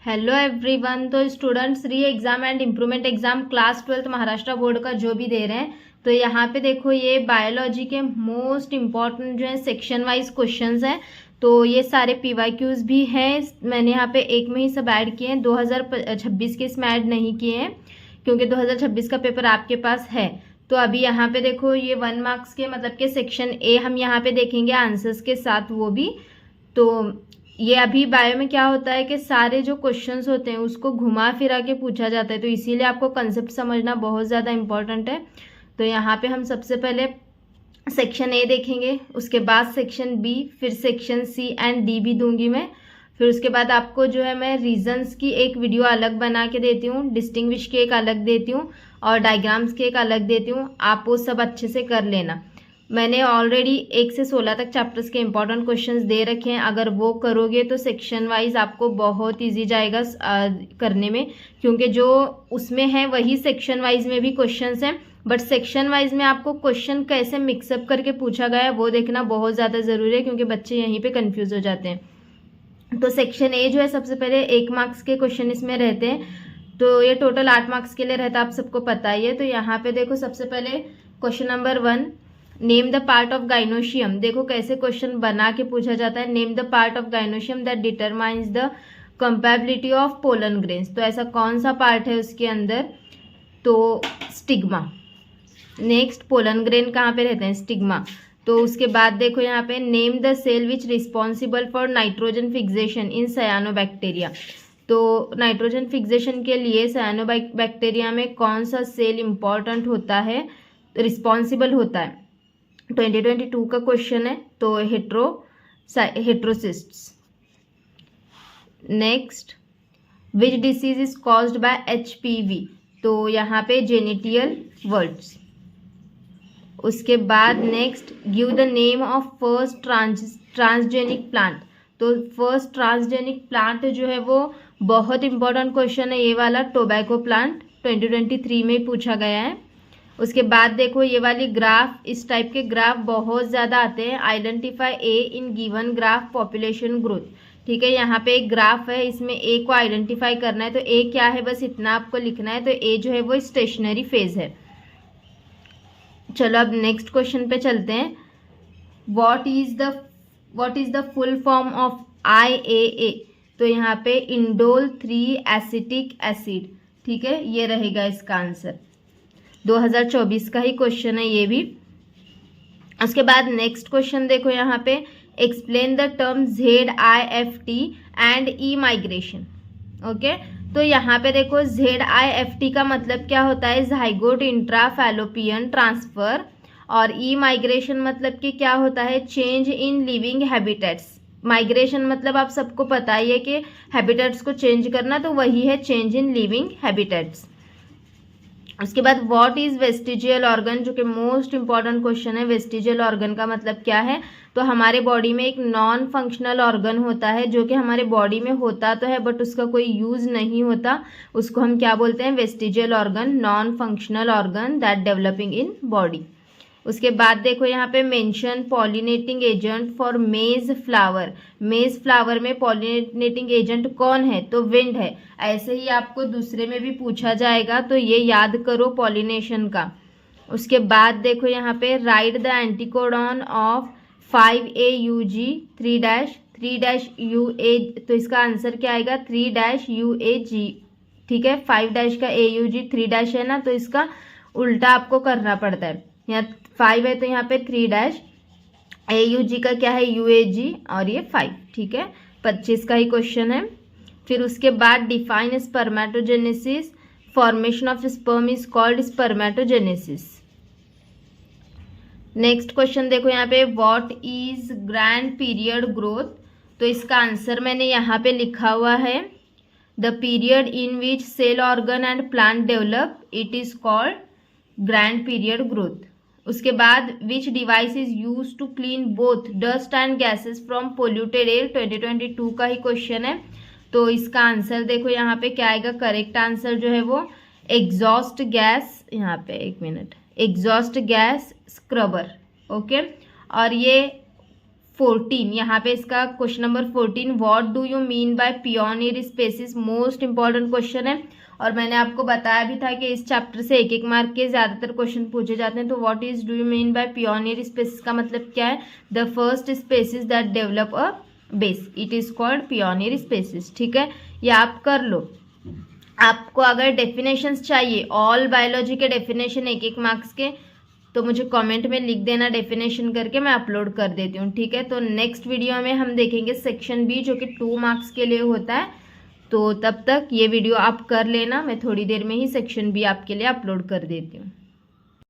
Hello everyone. तो students re exam and improvement exam class 12 Maharashtra board का जो भी दे रहे हैं, तो यहाँ पे देखो ये बायोलॉजी के मोस्ट इम्पॉर्टेंट जो है सेक्शन वाइज क्वेश्चंस हैं। तो ये सारे पीवाईक्यूज भी हैं, मैंने यहाँ पे एक में ही सब ऐड किए हैं, 2026 के इसमें ऐड नहीं किए हैं क्योंकि 2026 का पेपर आपके पास है। तो अभी यहाँ पे देखो ये 1 मार्क्स के मतलब के सेक्शन ए हम यहाँ पे देखेंगे आंसर्स के साथ, वो भी। तो ये अभी बायो में क्या होता है कि सारे जो क्वेश्चंस होते हैं उसको घुमा फिरा के पूछा जाता है, तो इसीलिए आपको कंसेप्ट समझना बहुत ज़्यादा इम्पोर्टेंट है। तो यहाँ पे हम सबसे पहले सेक्शन ए देखेंगे, उसके बाद सेक्शन बी, फिर सेक्शन सी एंड डी भी दूंगी मैं। फिर उसके बाद आपको जो है मैं रीजंस की एक वीडियो अलग बना के देती हूँ, डिस्टिंग्विश की एक अलग देती हूँ और डायग्राम्स की एक अलग देती हूँ। आप वो सब अच्छे से कर लेना। मैंने ऑलरेडी 1 से 16 तक चैप्टर्स के इंपॉर्टेंट क्वेश्चंस दे रखे हैं, अगर वो करोगे तो सेक्शन वाइज आपको बहुत इजी जाएगा करने में, क्योंकि जो उसमें है वही सेक्शन वाइज में भी क्वेश्चंस हैं। बट सेक्शन वाइज में आपको क्वेश्चन कैसे मिक्सअप करके पूछा गया है वो देखना बहुत ज़्यादा ज़रूरी है, क्योंकि बच्चे यहीं पे कंफ्यूज हो जाते हैं। तो सेक्शन ए जो है सबसे पहले 1 मार्क्स के क्वेश्चन इसमें रहते हैं, तो ये टोटल 8 मार्क्स के लिए रहता है, आप सबको पता ही है। तो यहाँ पे देखो सबसे पहले question number 1, name the part of gynoecium. देखो कैसे क्वेश्चन बना के पूछा जाता है, name the part of gynoecium that determines the compatibility of pollen grains. तो ऐसा कौन सा पार्ट है उसके अंदर, तो स्टिग्मा। नेक्स्ट पोलन ग्रेन कहाँ पे रहते हैं, स्टिग्मा। तो उसके बाद देखो यहाँ पे name the cell which responsible for nitrogen fixation in cyanobacteria. तो नाइट्रोजन फिक्सेशन के लिए सायानोबैक्टीरिया में कौन सा सेल इंपॉर्टेंट होता है, रिस्पॉन्सिबल होता है। 2022 का क्वेश्चन है, तो heterocysts. Next, which disease is caused by HPV। तो यहाँ पे जेनिटियल वर्ड्स। उसके बाद next, give the name of first transgenic plant. तो फर्स्ट ट्रांसजेनिक प्लांट जो है वो बहुत इंपॉर्टेंट क्वेश्चन है ये वाला, टोबैको प्लांट 2023 में पूछा गया है। उसके बाद देखो ये वाली ग्राफ, इस टाइप के ग्राफ बहुत ज़्यादा आते हैं। Identify A in given graph population growth. ठीक है, यहाँ पे एक ग्राफ है, इसमें ए को आइडेंटिफाई करना है। तो ए क्या है बस इतना आपको लिखना है। तो ए जो है वो स्टेशनरी फेज है। चलो अब नेक्स्ट क्वेश्चन पे चलते हैं। What is the full form of IAA। तो यहाँ पे इंडोल 3 एसिटिक एसिड। ठीक है, ये रहेगा इसका आंसर। 2024 का ही क्वेश्चन है ये भी। उसके बाद नेक्स्ट क्वेश्चन देखो यहाँ पे, explain the term ZIFT and E migration. Okay, तो यहाँ पे देखो ZIFT का मतलब क्या होता है, जाइगोट इंट्रा फैलोपियन ट्रांसफर, और ई माइग्रेशन मतलब कि क्या होता है, change in living habitats. Migration मतलब आप सबको पता ही है कि हैबिटेट्स को चेंज करना, तो वही है चेंज इन लिविंग हैबिटेट्स। उसके बाद व्हाट इज वेस्टिजियल ऑर्गन, जो कि मोस्ट इंपॉर्टेंट क्वेश्चन है। वेस्टिजियल ऑर्गन का मतलब क्या है, तो हमारे बॉडी में एक नॉन फंक्शनल ऑर्गन होता है जो कि हमारे बॉडी में होता तो है बट उसका कोई यूज नहीं होता, उसको हम क्या बोलते हैं, vestigial organ, non functional organ that developing in body. उसके बाद देखो यहाँ पे मेंशन पॉलिनेटिंग एजेंट फॉर मेज फ्लावर। मेज फ्लावर में पॉलिनेटिंग एजेंट कौन है, तो विंड है। ऐसे ही आपको दूसरे में भी पूछा जाएगा, तो ये याद करो पॉलिनेशन का। उसके बाद देखो यहाँ पे right the anticodon of 5AUG 3-3-UA। तो इसका आंसर क्या आएगा, 3-UAG। ठीक है, 5 का AUG 3 है ना, तो इसका उल्टा आपको करना पड़ता है। यहाँ 5 है तो यहाँ पे 3 AUG का क्या है, UAG, और ये 5। ठीक है, 25 का ही क्वेश्चन है। फिर उसके बाद define spermatogenesis, formation of sperm is called spermatogenesis. Next question देखो यहाँ पे, what is grand period growth. तो इसका आंसर मैंने यहाँ पे लिखा हुआ है, the period in which cell organ and plant develop, it is called grand period growth. उसके बाद which device is use to clean both dust and gases from polluted air. 2022 का ही क्वेश्चन है। तो इसका आंसर देखो यहाँ पे क्या आएगा, करेक्ट आंसर जो है वो एग्जॉस्ट गैस, यहाँ पे एक minute, exhaust gas scrubber. Okay, और ये 14, यहाँ पे इसका question number 14, what do you mean by pioneer species, most important question है और मैंने आपको बताया भी था कि इस चैप्टर से 1-1 मार्क के ज़्यादातर क्वेश्चन पूछे जाते हैं। तो what is do you mean by pioneer species का मतलब क्या है, the first species that develop a base, it is called pioneer species. ठीक है, ये आप कर लो। आपको अगर डेफिनेशंस चाहिए, ऑल बायोलॉजी के डेफिनेशन 1-1 मार्क्स के, तो मुझे कमेंट में लिख देना डेफिनेशन करके, मैं अपलोड कर देती हूँ। ठीक है, तो नेक्स्ट वीडियो में हम देखेंगे सेक्शन बी जो कि 2 मार्क्स के लिए होता है। तो तब तक ये वीडियो आप कर लेना, मैं थोड़ी देर में ही सेक्शन बी आपके लिए अपलोड कर देती हूँ।